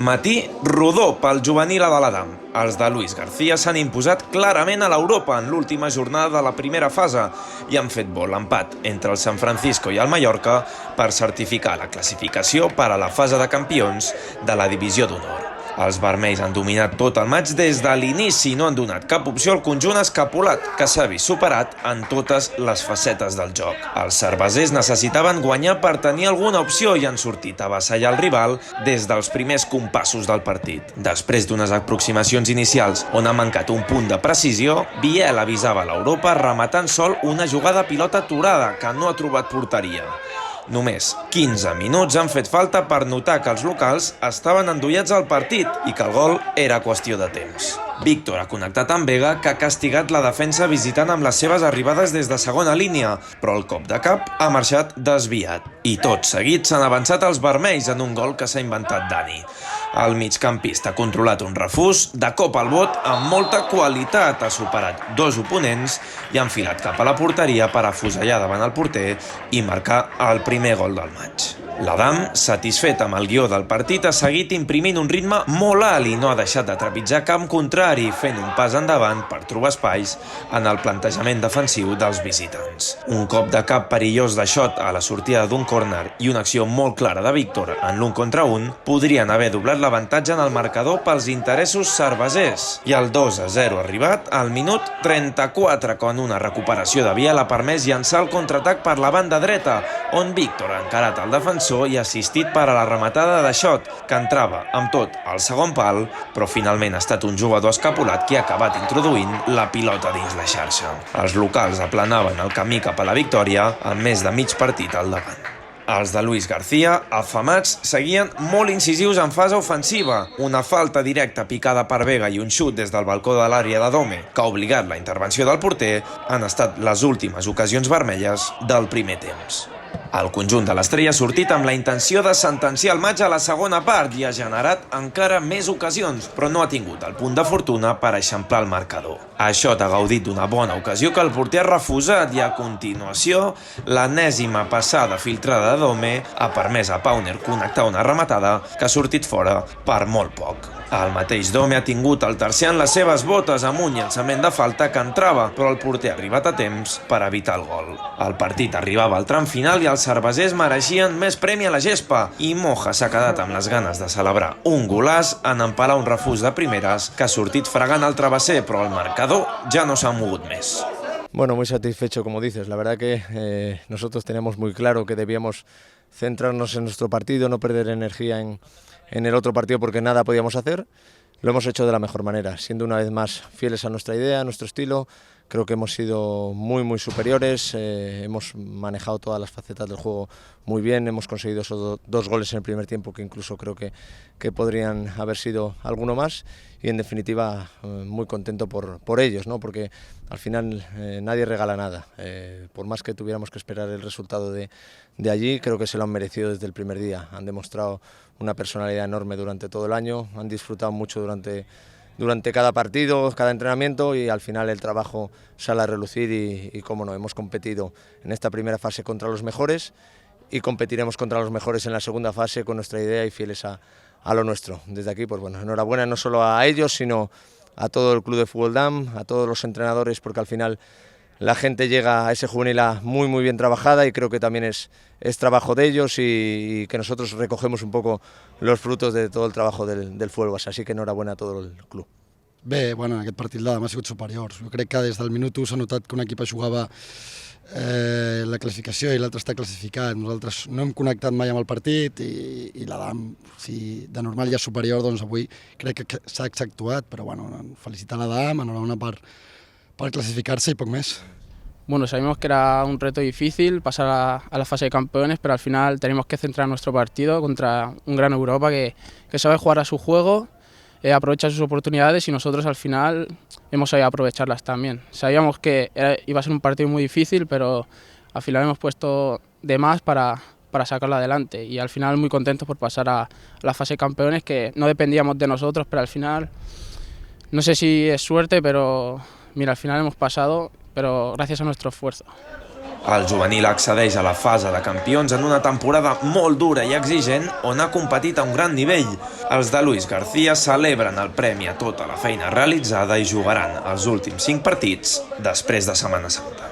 Matí rodó pel juvenil a l'Adam. Els de Luis García s'han imposat clarament a l'Europa en l'última jornada de la primera fase i han fet bo l'empat entre el San Francisco i el Mallorca per certificar la classificació per a la fase de campions de la divisió d'honor. Els vermells han dominat tot el maig des de l'inici i no han donat cap opció al conjunt escapolat, que s'ha vist superat en totes les facetes del joc. Els cervesers necessitaven guanyar per tenir alguna opció i han sortit a avassallar el rival des dels primers compassos del partit. Després d'unes aproximacions inicials on ha mancat un punt de precisió, Biel avisava l'Europa rematant sol una jugada pilota aturada que no ha trobat porteria. Només 15 minuts han fet falta per notar que els locals estaven endollats al partit i que el gol era qüestió de temps. Víctor ha connectat amb Vega, que ha castigat la defensa visitant amb les seves arribades des de segona línia, però el cop de cap ha marxat desviat. I tot seguit s'han avançat els vermells en un gol que s'ha inventat Dani. El migcampista ha controlat un refús, de cop al bot, amb molta qualitat, ha superat dos oponents i ha enfilat cap a la porteria per afusellar davant el porter i marcar el primer gol del maig. L'Adam, satisfet amb el guió del partit, ha seguit imprimint un ritme molt alt i no ha deixat de trepitjar camp contrari, fent un pas endavant per trobar espais en el plantejament defensiu dels visitants. Un cop de cap perillós de xot a la sortida d'un córner i una acció molt clara de Víctor en l'1 contra 1 podrien haver doblat l'avantatge en el marcador pels interessos cervesers. I el 2-0 ha arribat al minut 34, quan una recuperació de Biel ha permès llançar el contraatac per la banda dreta, on Víctor ha encarat el defensor i ha assistit per a la rematada de xot, que entrava amb tot al segon pal, però finalment ha estat un jugador escapolat qui ha acabat introduint la pilota dins la xarxa. Els locals aplanaven el camí cap a la victòria amb més de mig partit al davant. Els de Luis García, afamats, seguien molt incisius en fase ofensiva. Una falta directa picada per Vega i un xut des del balcó de l'àrea de Dome, que ha obligat la intervenció del porter, han estat les últimes ocasions vermelles del primer temps. El conjunt de l'Estrella ha sortit amb la intenció de sentenciar el maig a la segona part i ha generat encara més ocasions, però no ha tingut el punt de fortuna per eixamplar el marcador. Això t'ha gaudit d'una bona ocasió que el porter ha refusat i a continuació l'enèsima passada filtrada de Dome ha permès a Pauner connectar una rematada que ha sortit fora per molt poc. El mateix Dome ha tingut el tercer en les seves botes amb un llançament de falta que entrava, però el porter ha arribat a temps per evitar el gol. El partit arribava al tram final i els cervesers mereixien més premi a la gespa i Moja s'ha quedat amb les ganes de celebrar un golaç en empalar un refús de primeres que ha sortit fregant el travesser, però el marcador ja no s'ha mogut més. Bueno, muy satisfecho, como dices. La verdad que nosotros teníamos muy claro que debíamos centrarnos en nuestro partido, no perder energía en el otro partido porque nada podíamos hacer. Lo hemos hecho de la mejor manera, siendo una vez más fieles a nuestra idea, a nuestro estilo. Creo que hemos sido muy superiores, hemos manejado todas las facetas del juego muy bien, hemos conseguido esos dos goles en el primer tiempo que incluso creo que podrían haber sido alguno más y en definitiva muy contento por ellos, ¿no? Porque al final nadie regala nada, por más que tuviéramos que esperar el resultado de allí, creo que se lo han merecido desde el primer día, han demostrado una personalidad enorme durante todo el año, han disfrutado mucho durante cada partido, cada entrenamiento y al final el trabajo sale a relucir y cómo no, hemos competido en esta primera fase contra los mejores y competiremos contra los mejores en la segunda fase con nuestra idea y fieles a lo nuestro. Desde aquí, pues bueno, enhorabuena no solo a ellos, sino a todo el Club de Fútbol DAM, a todos los entrenadores, porque al final la gente llega a ese juvenil muy bien trabajada y creo que también es trabajo de ellos y que nosotros recogemos un poco los frutos de todo el trabajo del Fútbol Base, així que enhorabuena a tot el club. Bé, bueno, en aquest partit l'Adam ha sigut superior. Jo crec que des del minut 1 s'ha notat que un equip jugava la classificació i l'altre està classificat. Nosaltres no hem connectat mai amb el partit i l'Adam, si de normal ja és superior, doncs avui crec que s'ha exceptuat, però bueno, felicitar l'Adam, enhorabona per clasificarse y poco más. Bueno, sabíamos que era un reto difícil pasar a la fase de campeones, pero al final tenemos que centrar nuestro partido contra un gran Europa que sabe jugar a su juego, aprovecha sus oportunidades y nosotros al final hemos sabido aprovecharlas también. Sabíamos que iba a ser un partido muy difícil, pero al final hemos puesto de más para sacarlo adelante y al final muy contentos por pasar a la fase de campeones, que no dependíamos de nosotros, pero al final no sé si es suerte, pero mira, al final hemos pasado, pero gracias a nuestro esfuerzo. El juvenil accedeix a la fase de campions en una temporada molt dura i exigent on ha competit a un gran nivell. Els de Luis García celebren el premi a tota la feina realitzada i jugaran els últims 5 partits després de Setmana Santa.